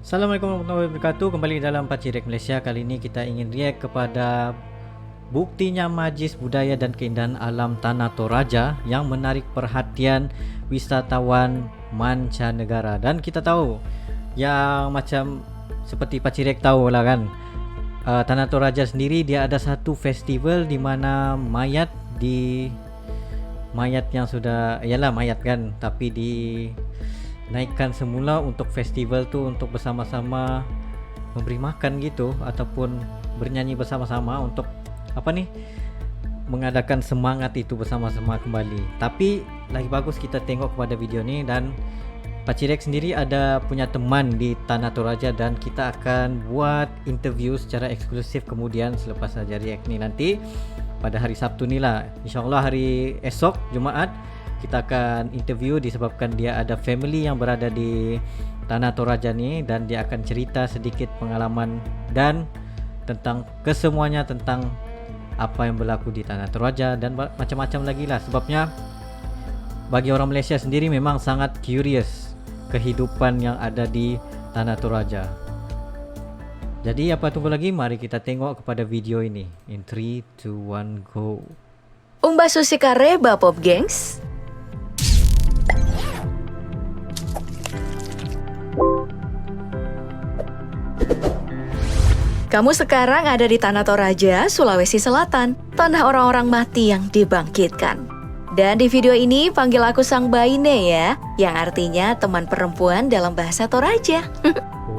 Assalamualaikum warahmatullahi wabarakatuh. Kembali dalam Pacirek Malaysia. Kali ini kita ingin react kepada buktinya majlis budaya dan keindahan alam Tanah Toraja yang menarik perhatian wisatawan mancanegara. Dan kita tahu yang macam seperti Pacirek tahu lah kan, Tanah Toraja sendiri dia ada satu festival di mana mayat yang sudah ialah mayat kan, tapi naikkan semula untuk festival tu untuk bersama-sama memberi makan gitu ataupun bernyanyi bersama-sama untuk mengadakan semangat itu bersama-sama kembali. Tapi lagi bagus kita tengok kepada video ni, dan Pacirek sendiri ada punya teman di Tanah Toraja dan kita akan buat interview secara eksklusif kemudian selepas saja react ni nanti pada hari Sabtu ni lah. InsyaAllah hari esok Jumaat kita akan interview disebabkan dia ada family yang berada di Tanah Toraja ni dan dia akan cerita sedikit pengalaman dan tentang kesemuanya tentang apa yang berlaku di Tanah Toraja dan macam-macam lagi lah. Sebabnya bagi orang Malaysia sendiri memang sangat curious kehidupan yang ada di Tanah Toraja. Jadi apa tunggu lagi, mari kita tengok kepada video ini. In 3, 2, 1, go. Umba Susikare Bapop gengs. Kamu sekarang ada di Tanah Toraja, Sulawesi Selatan, tanah orang-orang mati yang dibangkitkan. Dan di video ini panggil aku Sang Baine ya, yang artinya teman perempuan dalam bahasa Toraja.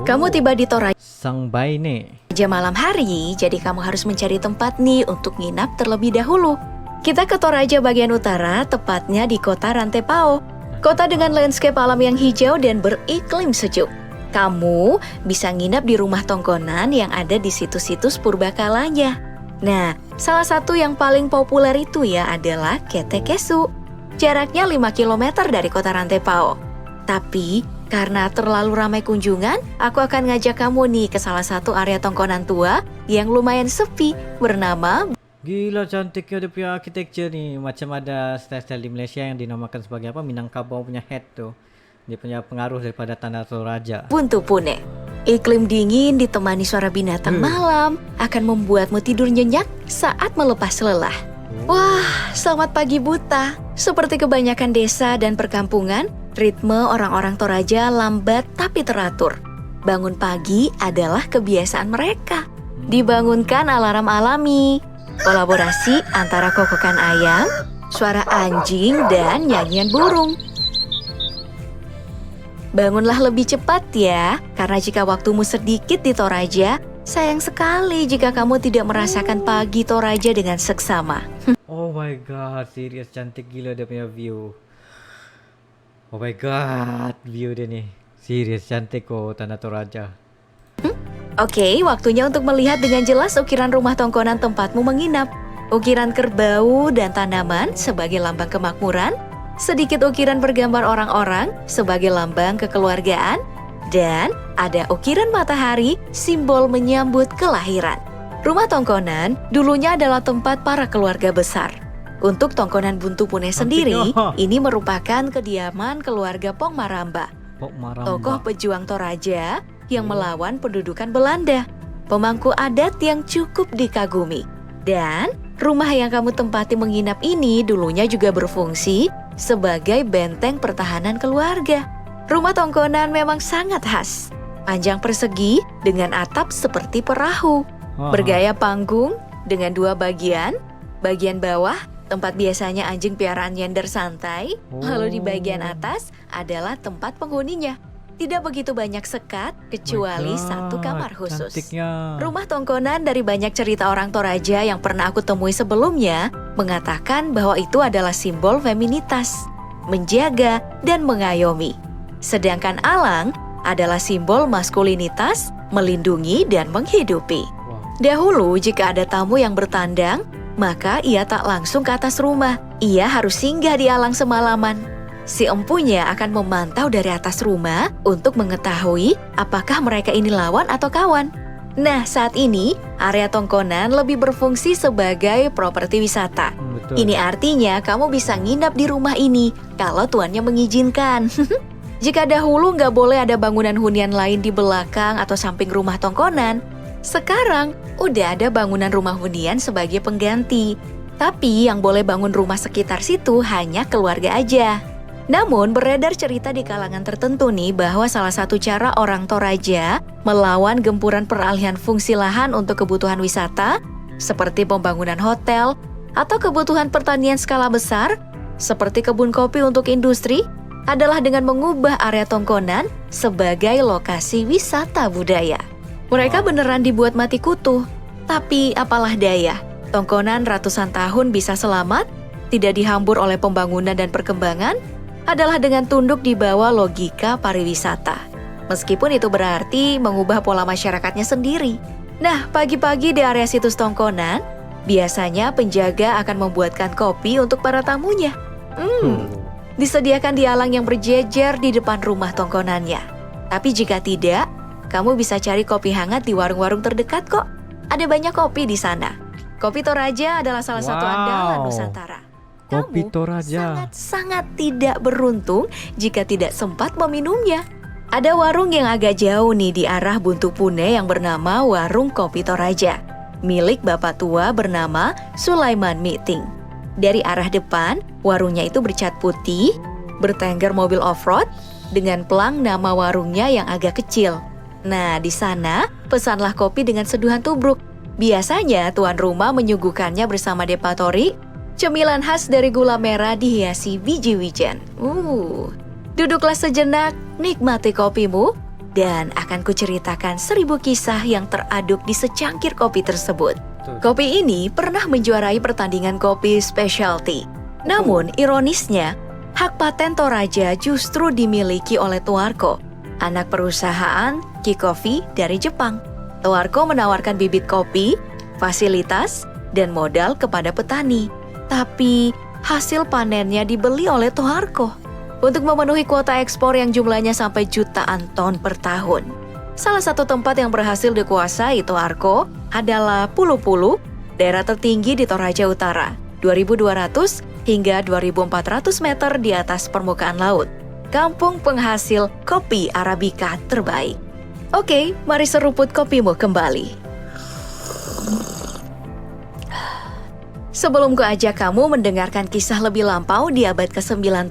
Kamu tiba di Toraja Sang Baine malam hari, jadi kamu harus mencari tempat nih untuk nginap terlebih dahulu. Kita ke Toraja bagian utara, tepatnya di kota Rantepao. Kota dengan landscape alam yang hijau dan beriklim sejuk. Kamu bisa nginap di rumah tongkonan yang ada di situs-situs purbakalanya. Nah, salah satu yang paling populer itu ya adalah Ketekesu. Jaraknya 5 km dari kota Rantepao. Tapi, karena terlalu ramai kunjungan, aku akan ngajak kamu nih ke salah satu area tongkonan tua yang lumayan sepi bernama... Gila cantiknya dia punya architecture ni. Macam ada style-style di Malaysia yang dinamakan sebagai apa, Minangkabau punya head tu. Dia punya pengaruh daripada Tanah Toraja. Buntu Pune. Iklim dingin ditemani suara binatang malam akan membuatmu tidur nyenyak saat melepas lelah. Wah, selamat pagi buta. Seperti kebanyakan desa dan perkampungan, ritme orang-orang Toraja lambat tapi teratur. Bangun pagi adalah kebiasaan mereka. Dibangunkan alarm alami, kolaborasi antara kokokan ayam, suara anjing, dan nyanyian burung. Bangunlah lebih cepat ya, karena jika waktumu sedikit di Toraja, sayang sekali jika kamu tidak merasakan pagi Toraja dengan seksama. Oh my god, serius cantik gila dia punya view. Oh my god, view dia ni. Serius cantik kok Tanah Toraja. Oke, waktunya untuk melihat dengan jelas ukiran rumah tongkonan tempatmu menginap. Ukiran kerbau dan tanaman sebagai lambang kemakmuran, sedikit ukiran bergambar orang-orang sebagai lambang kekeluargaan, dan ada ukiran matahari simbol menyambut kelahiran. Rumah tongkonan dulunya adalah tempat para keluarga besar. Untuk tongkonan Buntu Pune sendiri, ini merupakan kediaman keluarga Pong Maramba, tokoh pejuang Toraja yang melawan pendudukan Belanda, pemangku adat yang cukup dikagumi. Dan rumah yang kamu tempati menginap ini dulunya juga berfungsi sebagai benteng pertahanan keluarga. Rumah tongkonan memang sangat khas. Panjang persegi dengan atap seperti perahu. Bergaya panggung dengan 2 bagian. Bagian bawah tempat biasanya anjing piaraan nyender santai. Lalu di bagian atas adalah tempat penghuninya. Tidak begitu banyak sekat kecuali satu kamar khusus. Cantiknya. Rumah tongkonan dari banyak cerita orang Toraja yang pernah aku temui sebelumnya mengatakan bahwa itu adalah simbol feminitas, menjaga dan mengayomi. Sedangkan alang adalah simbol maskulinitas, melindungi dan menghidupi. Dahulu jika ada tamu yang bertandang, maka ia tak langsung ke atas rumah. Ia harus singgah di alang semalaman. Si empunya akan memantau dari atas rumah untuk mengetahui apakah mereka ini lawan atau kawan. Nah, saat ini area tongkonan lebih berfungsi sebagai properti wisata. Betul. Ini artinya kamu bisa nginap di rumah ini kalau tuannya mengizinkan. Jika dahulu nggak boleh ada bangunan hunian lain di belakang atau samping rumah tongkonan, sekarang udah ada bangunan rumah hunian sebagai pengganti. Tapi yang boleh bangun rumah sekitar situ hanya keluarga aja. Namun beredar cerita di kalangan tertentu nih bahwa salah satu cara orang Toraja melawan gempuran peralihan fungsi lahan untuk kebutuhan wisata, seperti pembangunan hotel atau kebutuhan pertanian skala besar, seperti kebun kopi untuk industri, adalah dengan mengubah area tongkonan sebagai lokasi wisata budaya. Mereka beneran dibuat mati kutu, tapi apalah daya, tongkonan ratusan tahun bisa selamat, tidak dihambur oleh pembangunan dan perkembangan, adalah dengan tunduk di bawah logika pariwisata. Meskipun itu berarti mengubah pola masyarakatnya sendiri. Nah, pagi-pagi di area situs tongkonan, biasanya penjaga akan membuatkan kopi untuk para tamunya. Disediakan di alang yang berjejer di depan rumah tongkonannya. Tapi jika tidak, kamu bisa cari kopi hangat di warung-warung terdekat kok. Ada banyak kopi di sana. Kopi Toraja adalah salah satu andalan Nusantara. Kopi Toraja. Sangat tidak beruntung jika tidak sempat meminumnya. Ada warung yang agak jauh nih di arah Buntu Pune yang bernama Warung Kopi Toraja, milik bapak tua bernama Sulaiman Miting. Dari arah depan, warungnya itu bercat putih, bertengger mobil off-road, dengan pelang nama warungnya yang agak kecil. Nah, di sana pesanlah kopi dengan seduhan tubruk. Biasanya tuan rumah menyuguhkannya bersama depatori, cemilan khas dari gula merah dihiasi biji wijen. Duduklah sejenak, nikmati kopimu, dan akan kuceritakan 1000 kisah yang teraduk di secangkir kopi tersebut. Kopi ini pernah menjuarai pertandingan kopi specialty. Namun, ironisnya, hak paten Toraja justru dimiliki oleh Toarco, anak perusahaan Ki Coffee dari Jepang. Toarco menawarkan bibit kopi, fasilitas, dan modal kepada petani. Tapi, hasil panennya dibeli oleh Toarco untuk memenuhi kuota ekspor yang jumlahnya sampai jutaan ton per tahun. Salah satu tempat yang berhasil dikuasai Toarco adalah Pulo Pulo, daerah tertinggi di Toraja Utara, 2.200 hingga 2.400 meter di atas permukaan laut. Kampung penghasil kopi Arabica terbaik. Oke, mari seruput kopimu kembali. Sebelum kuajak kamu mendengarkan kisah lebih lampau di abad ke-19,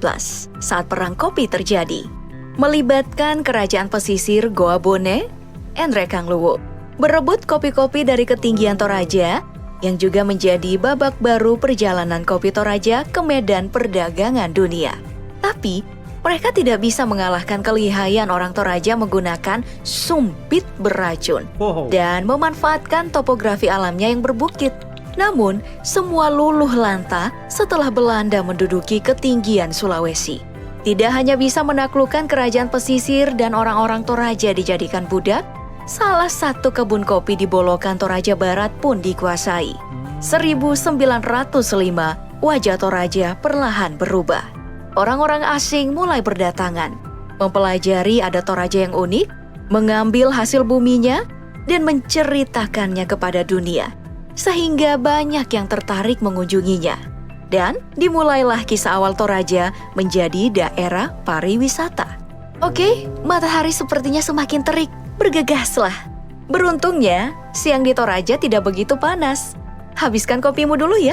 saat perang kopi terjadi, melibatkan kerajaan pesisir Goa Bone, Enrekangluwu, berebut kopi-kopi dari ketinggian Toraja, yang juga menjadi babak baru perjalanan kopi Toraja ke medan perdagangan dunia. Tapi, mereka tidak bisa mengalahkan kelihayan orang Toraja menggunakan sumpit beracun dan memanfaatkan topografi alamnya yang berbukit. Namun, semua luluh lantah setelah Belanda menduduki ketinggian Sulawesi. Tidak hanya bisa menaklukkan kerajaan pesisir dan orang-orang Toraja dijadikan budak, salah satu kebun kopi di Bolokan Toraja Barat pun dikuasai. 1905, wajah Toraja perlahan berubah. Orang-orang asing mulai berdatangan, mempelajari adat Toraja yang unik, mengambil hasil buminya, dan menceritakannya kepada dunia. Sehingga banyak yang tertarik mengunjunginya. Dan dimulailah kisah awal Toraja menjadi daerah pariwisata. Oke, matahari sepertinya semakin terik, bergegaslah. Beruntungnya, siang di Toraja tidak begitu panas. Habiskan kopimu dulu ya.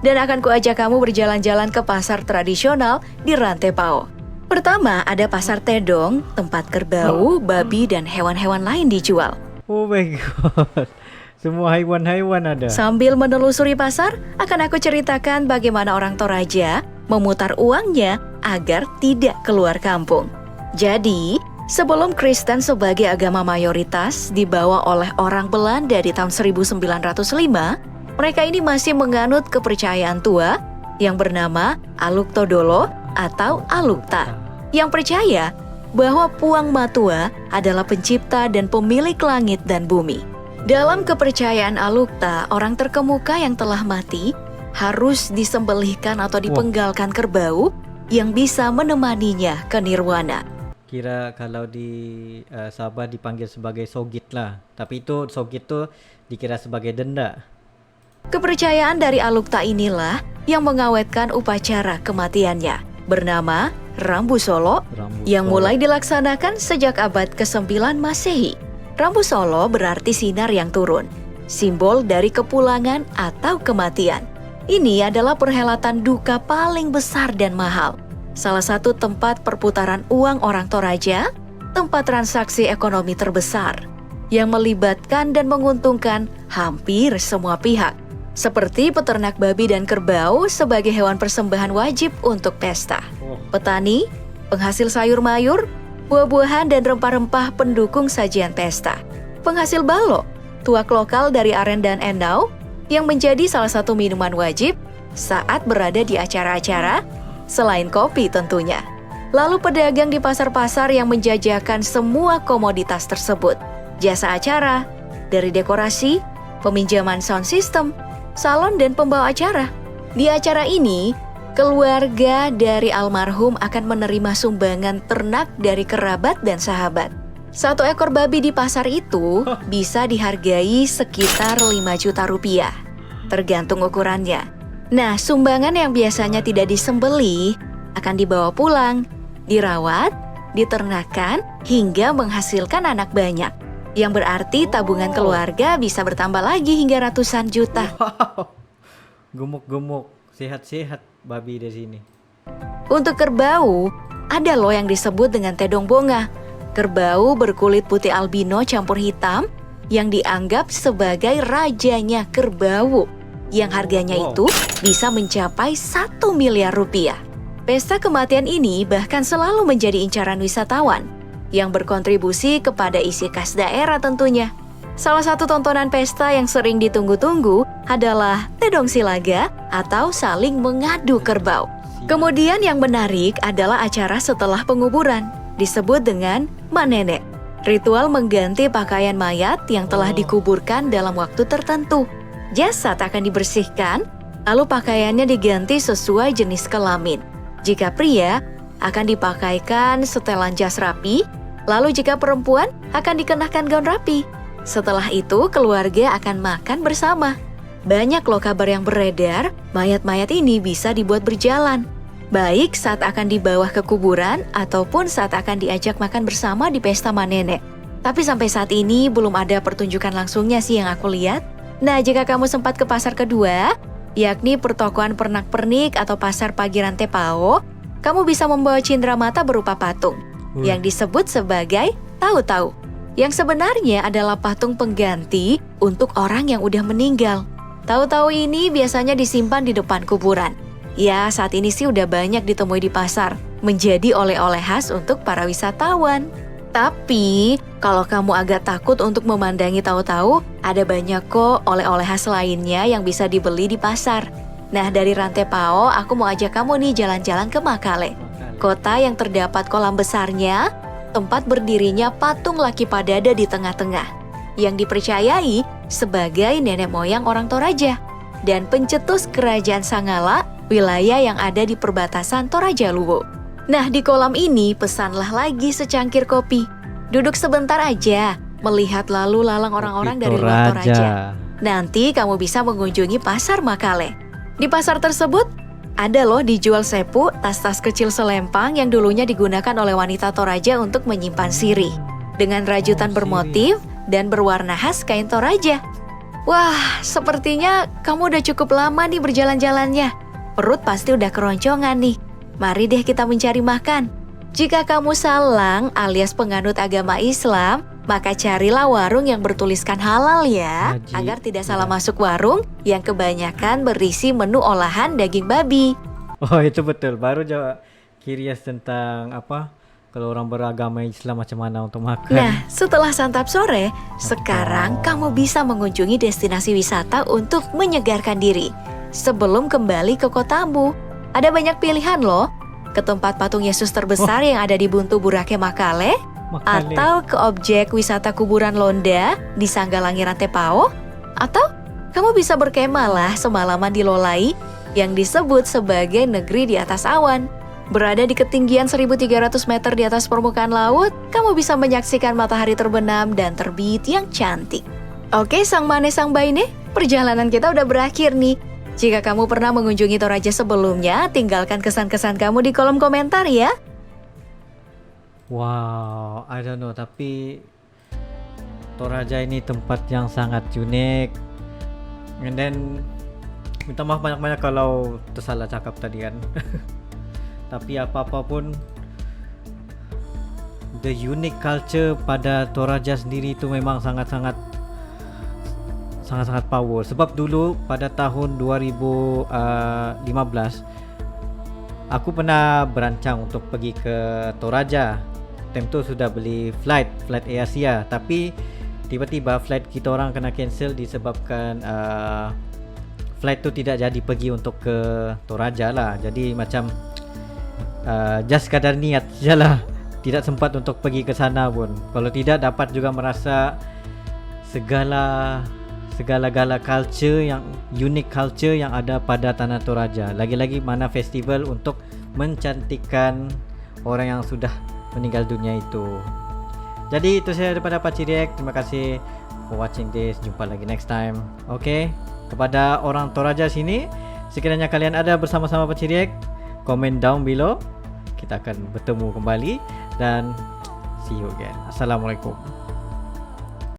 Dan akan kuajak kamu berjalan-jalan ke pasar tradisional di Rantai Pao. Pertama, ada pasar Tedong, tempat kerbau, babi, dan hewan-hewan lain dijual. Oh my god. Semua haiwan-haiwan ada. Sambil menelusuri pasar, akan aku ceritakan bagaimana orang Toraja memutar uangnya agar tidak keluar kampung. Jadi, sebelum Kristen sebagai agama mayoritas dibawa oleh orang Belanda di tahun 1905, mereka ini masih menganut kepercayaan tua yang bernama Aluk Todolo atau Alukta, yang percaya bahwa Puang Matua adalah pencipta dan pemilik langit dan bumi. Dalam kepercayaan Alukta, orang terkemuka yang telah mati harus disembelihkan atau dipenggalkan kerbau yang bisa menemaninya ke nirwana. Kira kalau di Sabah dipanggil sebagai sogit lah. Tapi itu sogit tuh dikira sebagai denda. Kepercayaan dari Alukta inilah yang mengawetkan upacara kematiannya, bernama Rambu Solo yang mulai dilaksanakan sejak abad ke-9 Masehi. Rambu Solo berarti sinar yang turun, simbol dari kepulangan atau kematian. Ini adalah perhelatan duka paling besar dan mahal. Salah satu tempat perputaran uang orang Toraja, tempat transaksi ekonomi terbesar yang melibatkan dan menguntungkan hampir semua pihak, seperti peternak babi dan kerbau sebagai hewan persembahan wajib untuk pesta. Petani, penghasil sayur mayur, buah-buahan dan rempah-rempah pendukung sajian pesta. Penghasil balok, tuak lokal dari aren dan endau yang menjadi salah satu minuman wajib saat berada di acara-acara, selain kopi tentunya. Lalu pedagang di pasar-pasar yang menjajakan semua komoditas tersebut. Jasa acara, dari dekorasi, peminjaman sound system, salon dan pembawa acara. Di acara ini, keluarga dari almarhum akan menerima sumbangan ternak dari kerabat dan sahabat. 1 ekor babi di pasar itu bisa dihargai sekitar 5 juta rupiah, tergantung ukurannya. Nah, sumbangan yang biasanya tidak disembelih akan dibawa pulang, dirawat, diternakan, hingga menghasilkan anak banyak. Yang berarti tabungan keluarga bisa bertambah lagi hingga ratusan juta. Wow. Gemuk-gemuk, sehat-sehat babi di sini. Untuk kerbau, ada loh yang disebut dengan tedong bonga. Kerbau berkulit putih albino campur hitam yang dianggap sebagai rajanya kerbau, yang harganya itu bisa mencapai 1 miliar rupiah. Pesta kematian ini bahkan selalu menjadi incaran wisatawan yang berkontribusi kepada isi kas daerah tentunya. Salah satu tontonan pesta yang sering ditunggu-tunggu adalah Tedong Silaga atau saling mengadu kerbau. Kemudian yang menarik adalah acara setelah penguburan, disebut dengan Manene. Ritual mengganti pakaian mayat yang telah dikuburkan dalam waktu tertentu. Jasad akan dibersihkan, lalu pakaiannya diganti sesuai jenis kelamin. Jika pria, akan dipakaikan setelan jas rapi, lalu jika perempuan akan dikenakan gaun rapi. Setelah itu, keluarga akan makan bersama. Banyak loh kabar yang beredar, mayat-mayat ini bisa dibuat berjalan, baik saat akan dibawa ke kuburan ataupun saat akan diajak makan bersama di pesta Manene. Tapi sampai saat ini belum ada pertunjukan langsungnya sih yang aku lihat. Nah, jika kamu sempat ke pasar kedua, yakni pertokoan pernak-pernik atau pasar Pagiran Tepao, kamu bisa membawa cindramata berupa patung yang disebut sebagai tahu-tahu, yang sebenarnya adalah patung pengganti untuk orang yang udah meninggal. Tahu-tahu ini biasanya disimpan di depan kuburan. Ya, saat ini sih udah banyak ditemui di pasar, menjadi oleh-oleh khas untuk para wisatawan. Tapi, kalau kamu agak takut untuk memandangi tahu-tahu, ada banyak kok oleh-oleh khas lainnya yang bisa dibeli di pasar. Nah, dari Rantepao, aku mau ajak kamu nih jalan-jalan ke Makale, kota yang terdapat kolam besarnya, tempat berdirinya patung Laki Padada di tengah-tengah, yang dipercayai sebagai nenek moyang orang Toraja, dan pencetus kerajaan Sangala, wilayah yang ada di perbatasan Toraja Luwu. Nah, di kolam ini pesanlah lagi secangkir kopi. Duduk sebentar aja, melihat lalu lalang orang-orang dari luar Toraja. Nanti kamu bisa mengunjungi pasar Makale. Di pasar tersebut, ada loh dijual sepu, tas-tas kecil selempang yang dulunya digunakan oleh wanita Toraja untuk menyimpan sirih, dengan rajutan bermotif dan berwarna khas kain Toraja. Wah, sepertinya kamu udah cukup lama nih berjalan-jalannya. Perut pasti udah keroncongan nih. Mari deh kita mencari makan. Jika kamu salang alias penganut agama Islam, maka carilah warung yang bertuliskan halal ya, agar tidak salah masuk warung yang kebanyakan berisi menu olahan daging babi. Oh, itu betul. Baru jawab curious tentang apa? Kalau orang beragama Islam macam mana untuk makan. Nah, setelah santap sore, sekarang kamu bisa mengunjungi destinasi wisata untuk menyegarkan diri sebelum kembali ke kotamu. Ada banyak pilihan loh, ke tempat patung Yesus terbesar yang ada di Buntu Burake Makale, atau ke objek wisata kuburan Londa di Sanggalangi Rantepao, atau kamu bisa berkemah lah semalaman di Lolai yang disebut sebagai negeri di atas awan. Berada di ketinggian 1.300 meter di atas permukaan laut, kamu bisa menyaksikan matahari terbenam dan terbit yang cantik. Oke, Sang Mane Sang Baine, perjalanan kita udah berakhir nih. Jika kamu pernah mengunjungi Toraja sebelumnya, tinggalkan kesan-kesan kamu di kolom komentar ya. Wow, I don't know, tapi Toraja ini tempat yang sangat unik. And then minta maaf banyak-banyak kalau tersalah cakap tadi kan. Tapi apa-apa pun, the unique culture pada Toraja sendiri itu memang sangat-sangat power. Sebab dulu pada tahun 2015 aku pernah berancang untuk pergi ke Toraja. Time tu sudah beli flight Air Asia, tapi tiba-tiba flight kita orang kena cancel disebabkan flight tu tidak jadi pergi untuk ke Toraja lah. Jadi macam just kadar niat sajalah, tidak sempat untuk pergi ke sana pun. Kalau tidak dapat juga merasa segala-gala culture yang unique culture yang ada pada Tanah Toraja. Lagi-lagi mana festival untuk mencantikkan orang yang sudah meninggal dunia itu. Jadi itu saja daripada Pakcik React. Terima kasih for watching this. Jumpa lagi next time. Okay, kepada orang Toraja sini, sekiranya kalian ada bersama-sama Pakcik React, comment down below. Kita akan bertemu kembali dan see you again. Assalamualaikum.